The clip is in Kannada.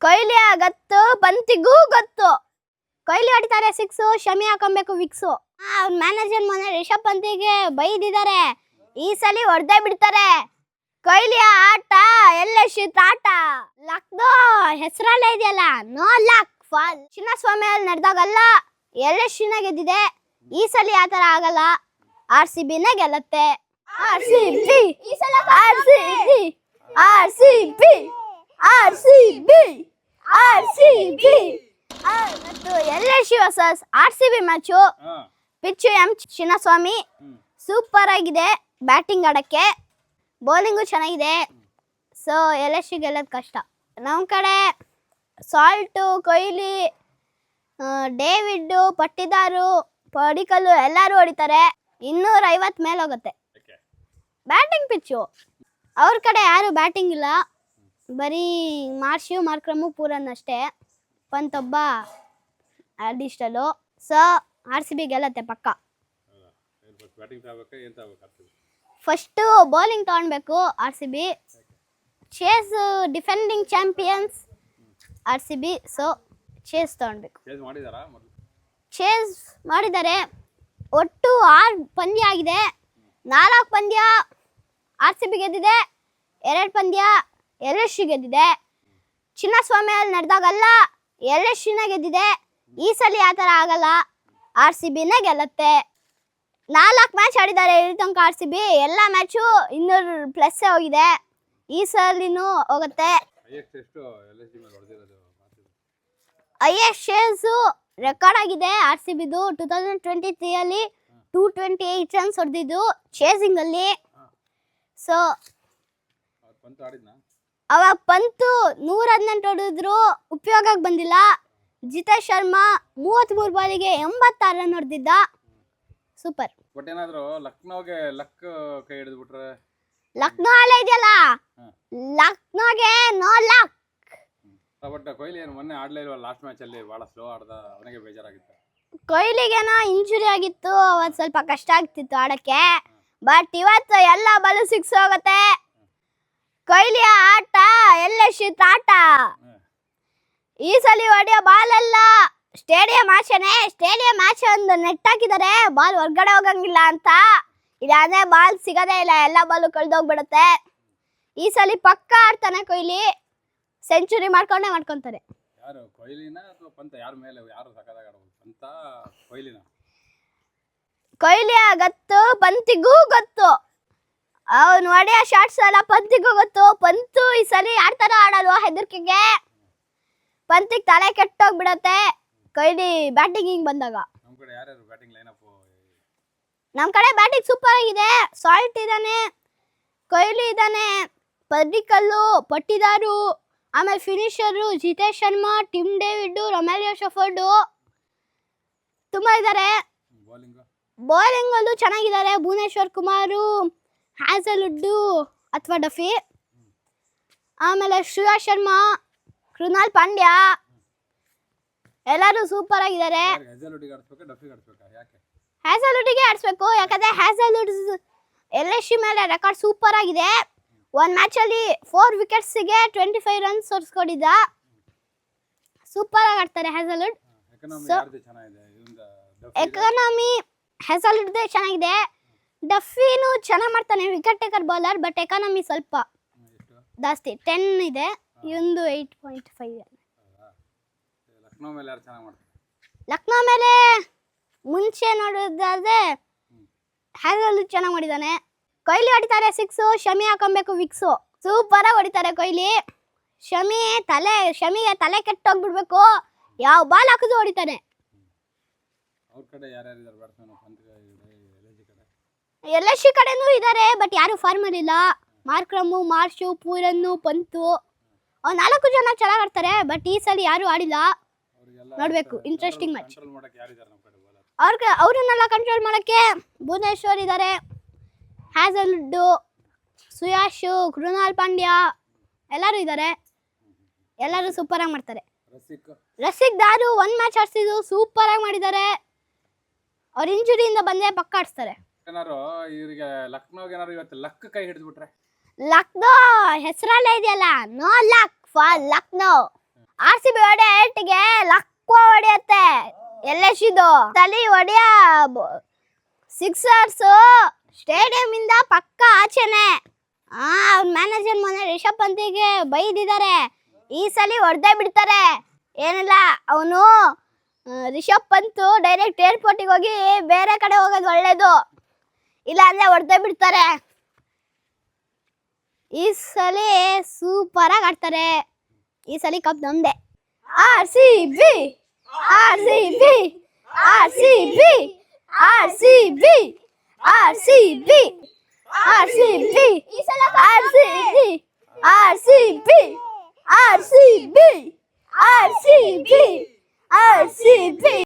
ಕೊಹ್ಲಿ ಆಗತ್ತು, ಪಂತಿಗೂ ಗೊತ್ತು. ಕೊಹ್ಲಿ ಹೊಡಿತಾರೆ ಸಿಕ್ಸು, ಶಮಿ ಹಾಕೊಬೇಕು ವಿಕ್ಸು. ಅವ್ರ ಮ್ಯಾನೇಜರ್ ಮೊನ್ನೆ ರಿಷಬ್ ಪಂತಿಗೆ ಬೈದಿದ್ದಾರೆ, ಈ ಸಲ ಹೊಡೆದೇ ಬಿಡ್ತಾರೆ. ಕೊಹ್ಲಿಯ ಆಟ ಎಲ್ಲೆಷ್ಟಿತ್ತು ಆಟ. ಲಕ್ನೋ ಹೆಸರಲ್ಲೇ ಇದೆಯಲ್ಲ, ನೋ ಲಕ್ ಫಾಲ್. ಚಿನ್ನಸ್ವಾಮಿಯಲ್ಲಿ ನಡೆದಾಗಲ್ಲ ಎಲ್ಲೆಷ್ಟಿನ ಗೆದ್ದಿದೆ, ಈ ಸಲ ಆತರ ಆಗಲ್ಲ. RCB ನೇ ಗೆಲ್ಲತ್ತೆ. RCB RCB RCB RCB RCB. ಮತ್ತು LSU versus RCB match. Pitch M Chinnaswamy super ಆಗಿದೆ ಬ್ಯಾಟಿಂಗ್ ಆಡಕ್ಕೆ, ಬೌಲಿಂಗು ಚೆನ್ನಾಗಿದೆ. ಸೊ LSU ಗೆಲ್ಲೋದು ಕಷ್ಟ. ನಮ್ಮ ಕಡೆ ಸಾಲ್ಟು, ಕೊಹ್ಲಿ, ಡೇವಿಡ್, ಪಟ್ಟಿದಾರು, ಪಡಿಕಲ್ಲು ಎಲ್ಲರೂ ಹೊಡಿತಾರೆ. 250 ಮೇಲೆ ಹೋಗುತ್ತೆ ಬ್ಯಾಟಿಂಗ್ ಪಿಚ್ಚು. ಅವ್ರ ಕಡೆ ಯಾರು ಬ್ಯಾಟಿಂಗ್ ಇಲ್ಲ, ಬರೀ ಮಾರ್ಷು, ಮಾರ್ಕ್ರಮು, ಪೂರನ್ ಅಷ್ಟೇ. ಪಂತೊಬ್ಬ ಅಡಿಷನಲು. ಸೊ RCB ಗೆಲ್ಲತ್ತೆ ಪಕ್ಕ. ಫಸ್ಟು ಬೌಲಿಂಗ್ ತಗೊಳ್ಬೇಕು RCB. Chase defending champions RCB. So chase ತಗೊಳ್ಬೇಕು. ಚೇಸ್ ಮಾಡಿದ್ದಾರೆ. ಒಟ್ಟು 6 ಪಂದ್ಯ ಆಗಿದೆ. 4 ಪಂದ್ಯ RCB ಗೆದ್ದಿದೆ, 2 ಪಂದ್ಯ LSU ಗೆದ್ದಿದೆ. ಚಿನ್ನಸ್ವಾಮಿಯಲ್ಲಿ ನಡೆದಾಗಲ್ಲ LSU ನೇ ಗೆದ್ದಿದೆ, ಈ ಸಲ ಆ ಥರ ಆಗಲ್ಲ. RCB ನೇ ಗೆಲ್ಲತ್ತೆ. 4 ಮ್ಯಾಚ್ ಆಡಿದ್ದಾರೆ ಇಲ್ಲಿ ತನಕ RCB. ಎಲ್ಲ ಮ್ಯಾಚು 200+ ಹೋಗಿದೆ, ಈ ಸಲಿನೂ ಹೋಗುತ್ತೆ. ISS ರೆಕಾರ್ಡ್ ಆಗಿದೆ RCBದು. 2023 228 ರನ್ಸ್ ಹೊಡೆದಿದ್ದು ಚೇಸಿಂಗ್ ಅಲ್ಲಿ. ಸೊ ಅವಾಗ ಪಂತು 118 ಹೊಡೆದ್ರು, ಉಪಯೋಗಕ್ಕೆ ಬಂದಿಲ್ಲ. ಜಿತೇಶ್ ಶರ್ಮಾ 33 ಬಾಲಿಗೆ 86 ರನ್ ಹೊಡೆದಿದ್ದ. ಸೂಪರ್. ಬಟ್ ಏನಾದ್ರು ಲಕ್ನೋಗೆ ಲಕ್ ಕೈ ಹಿಡಿದು ಬಿಟ್ರೆ, ಲಕ್ನೋ ಅಲ್ಲೇ ಇದೆಯಲ್ಲ, ಲಕ್ನೋಗೆ ನೋ ಲಕ್. ಬಟ್ ಕೊಹ್ಲಿ ಏನು ಮೊನ್ನೆ ಆಡಲೇ ಇಲ್ವಾ ಲಾಸ್ಟ್ ಮ್ಯಾಚ್ ಅಲ್ಲಿ, ಬಹಳ ಸ್ಲೋ ಆಡ್ದ, ಅವನಿಗೆ ಬೇಜಾರಾಗಿತ್ತು. ಕೊಹ್ಲಿಗೇನೋ ಇಂಜುರಿ ಆಗಿತ್ತು, ಅವತ್ತು ಸ್ವಲ್ಪ ಕಷ್ಟ ಆಗ್ತಿತ್ತು ಆಡಕ್ಕೆ. ಬಟ್ ಇವತ್ತು ಎಲ್ಲ ಬಾಲು 6 ಹೋಗುತ್ತೆ. ಕೊಹ್ಲಿಯ ಆಟ ಎಲ್ಲೆಷ್ಟಿತ್ತು ಆಟ. ಈ ಸಲ ಹೊಡೆಯೋ ಬಾಲ್ ಅಲ್ಲ, ಸ್ಟೇಡಿಯಂ ಆಚೆನೆ. ಸ್ಟೇಡಿಯಂ ಆಚೆ ಒಂದು ನೆಟ್ ಹಾಕಿದ್ದಾರೆ, ಬಾಲ್ ಹೊರಗಡೆ ಹೋಗಂಗಿಲ್ಲ ಅಂತ. ಇದಾದ್ರೆ ಬಾಲ್ ಸಿಗೋದೇ ಇಲ್ಲ, ಎಲ್ಲ ಬಾಲು ಕಳೆದೋಗ್ಬಿಡುತ್ತೆ. ಈ ಸಲ ಪಕ್ಕ ಆಡ್ತಾನೆ ಕೊಹ್ಲಿ, ಸೆಂಚುರಿ ಮಾಡ್ಕೊಂತಾರೆ. ಯಾರು ಕೊಹ್ಲಿನಾ ಅಥವಾ ಪಂತ? ಯಾರ ಮೇಲೆ ಯಾರು ಸಕ್ಕತ್ತಾಗಿ ಆಡಬಹುದು, ಪಂತ ಕೊಹ್ಲಿನಾ? ಕೊಹ್ಲಿ ಆಗತ್ತು, ಪಂತಿಗೂ ಗೊತ್ತು. ಅವನು ಹೊಡೆಯೋ ಶಾಟ್ಸ್ ಎಲ್ಲ ಪಂತಿಗೂ ಗೊತ್ತು. ಪಂತು ಈ ಸಲ ಆಡ್ತಾರೋ ಆಡಲ್ವೋ ಹೆದರ್ಕಿಗೆ. ಪಂತಿಗೆ ತಲೆ ಕೆಟ್ಟೋಗ್ಬಿಡತ್ತೆ ಕೊಹ್ಲಿ ಬ್ಯಾಟಿಂಗ್ ಬಂದಾಗ. ನಮ್ಮ ಕಡೆ ಯಾರ್ಯಾರು ಬ್ಯಾಟಿಂಗ್ ಲೈನ್ ಅಪ್? ನಮ್ಮ ಕಡೆ ಬ್ಯಾಟಿಂಗ್ ಸೂಪರ್ ಆಗಿದೆ. ಸಾಲ್ಟ್ ಇದ್ದಾನೆ, ಕೊಹ್ಲಿ ಇದ್ದಾನೆ, ಪರ್ಡಿಕಲ್ಲು, ಪಟ್ಟಿದಾರು, ಆಮೇಲೆ finisher Jitesh Sharma, Tim David, Romario Shepherd ತುಂಬಾ ಇದ್ದಾರೆ. ಬೌಲಿಂಗ್ ಅಲ್ಲೂ ಚೆನ್ನಾಗಿದ್ದಾರೆ. ಭುವನೇಶ್ವರ್ ಕುಮಾರು, ಹ್ಯಾಸಲ್ವುಡ್ ಅಥವಾ ಡಫಿ, ಆಮೇಲೆ ಶ್ರೇಯಸ್ ಶರ್ಮಾ, ಕೃಣಾಲ್ ಪಾಂಡ್ಯ ಎಲ್ಲರೂ ಸೂಪರ್ ಆಗಿದ್ದಾರೆ. ಹ್ಯಾಸಲ್ವುಡ್ಗೆ ಆಡಿಸ್ಬೇಕು, ಯಾಕಂದ್ರೆ ಹ್ಯಾಸಲ್ವುಡ್ LSU ಮೇಲೆ ರೆಕಾರ್ಡ್ ಸೂಪರ್ ಆಗಿದೆ. ಒಂದು ಮ್ಯಾಚಲ್ಲಿ 4 ವಿಕೆಟ್ಸ್ಗೆ 25 ರನ್ಸ್ ಹೊರಿಸ್ಕೊಂಡಿದ್ದ. ಸೂಪರ್ ಆಗಿ ಆಡ್ತಾರೆ ಹ್ಯಾಸಲ್ವುಡ್. ಎಕಾನಮಿ ಹ್ಯಾಸಲ್ವುಡ್ ಚೆನ್ನಾಗಿದೆ. ಡಫಿನೂ ಚೆನ್ನಾಗಿ ಮಾಡ್ತಾನೆ, wicket taker bowler. But economy ಸ್ವಲ್ಪ ಜಾಸ್ತಿ 10 ಇದೆ, ಇವಂದು 8.5. ಲಕ್ನೋ ಮೇಲೆ ಮುಂಚೆ ನೋಡೋದಾದ್ರೆ ಹ್ಯಾಸಲ್ವುಡ್ ಚೆನ್ನಾಗಿ ಮಾಡಿದ್ದಾನೆ. ಕೊಹ್ಲಿ ಹೊಡಿತಾರೆ 6, ಶಮಿ ಹಾಕೊಬೇಕು ವಿಕ್ಸು. ಸೂಪರ್ ಆಗಿ ಹೊಡಿತಾರೆ ಕೊಹ್ಲಿ. ಶಮಿಗೆ ತಲೆ ಕೆಟ್ಟೋಗ್ಬಿಡ್ಬೇಕು, ಯಾವ ಬಾಲ್ ಹಾಕಿದ್ರು ಹೊಡಿತಾನೆ. LSU ಕಡೆನೂ ಇದ್ದಾರೆ, ಬಟ್ ಯಾರು ಫಾರ್ಮರ್ ಇಲ್ಲ. ಮಾರ್ಕ್ರಮು, ಮಾರ್ಷು, ಪೂರನ್ನು, ಪಂತು, 4 ಜನ ಚೆನ್ನಾಗಿ ಆಡ್ತಾರೆ. ಬಟ್ ಈ ಸಲ ಯಾರು ಆಡಿಲ್ಲ, ನೋಡ್ಬೇಕು. Interesting match. ಅವ್ರನ್ನೆಲ್ಲ ಕಂಟ್ರೋಲ್ ಮಾಡಕ್ಕೆ ಭುವನೇಶ್ವರ್ ಇದ್ದಾರೆ, ಹ್ಯಾಸಲ್ವುಡ್, ಸುಯಾಶು, ಕೃಣಾಲ್ ಪಾಂಡ್ಯ ಎಲ್ಲರೂ ಇದ್ದಾರೆ. ಎಲ್ಲರೂ ಸೂಪರ್ ಆಗಿ ಮಾಡ್ತಾರೆ. ರಸಿಕ್ ದಾರು 1 ಮ್ಯಾಚ್ ಆಡ್ಸಿದ್ದು ಸೂಪರ್ ಆಗಿ ಮಾಡಿದ್ದಾರೆ. ಅವ್ರ ಇಂಜುರಿಯಿಂದ ಬಂದ್ರೆ ಪಕ್ಕ ಆಡಿಸ್ತಾರೆ. ಲಕ್ನೋ ಹೆಸರಲ್ಲೇ ಇದೆಯಲ್ಲ, no luck for Lucknow. R C B ಹೊಡೆಯಟ್ಟಿಗೆ ಲಕ್ಕ ಹೊಡೆಯತ್ತೆ LSU ತಲೆ ಹೊಡೆಯ ಸಿಕ್ಸರ್ಸ್ ಸ್ಟೇಡಿಯಂ ಇಂದ ಪಕ್ಕ ಆಚೆನೆ. ಅವ್ರ ಮ್ಯಾನೇಜರ್ ಮೊನ್ನೆ ರಿಷಬ್ ಪಂತಿಗೆ ಬೈದಿದ್ದಾರೆ, ಈ ಸಲ ಹೊಡೆದೇ ಬಿಡ್ತಾರೆ. ಏನಿಲ್ಲ, ಅವನು ರಿಷಬ್ ಪಂತ್ ಡೈರೆಕ್ಟ್ ಏರ್ಪೋರ್ಟಿಗೆ ಹೋಗಿ ಬೇರೆ ಕಡೆ ಹೋಗೋದು ಒಳ್ಳೇದು, ಇಲ್ಲ ಅಂದ್ರೆ ಹೊಡೆದೇ ಬಿಡ್ತಾರೆ. ಈ ಸಲ ಸೂಪರ್ ಆಗಿ ಆಡ್ತಾರೆ. ಈ ಸಲ ಕಪ್ ನಮ್ದೆ. RCB RCB RCB RCB RCB RCB ಈ ಸಲ RCB RCB RCB RCB RCB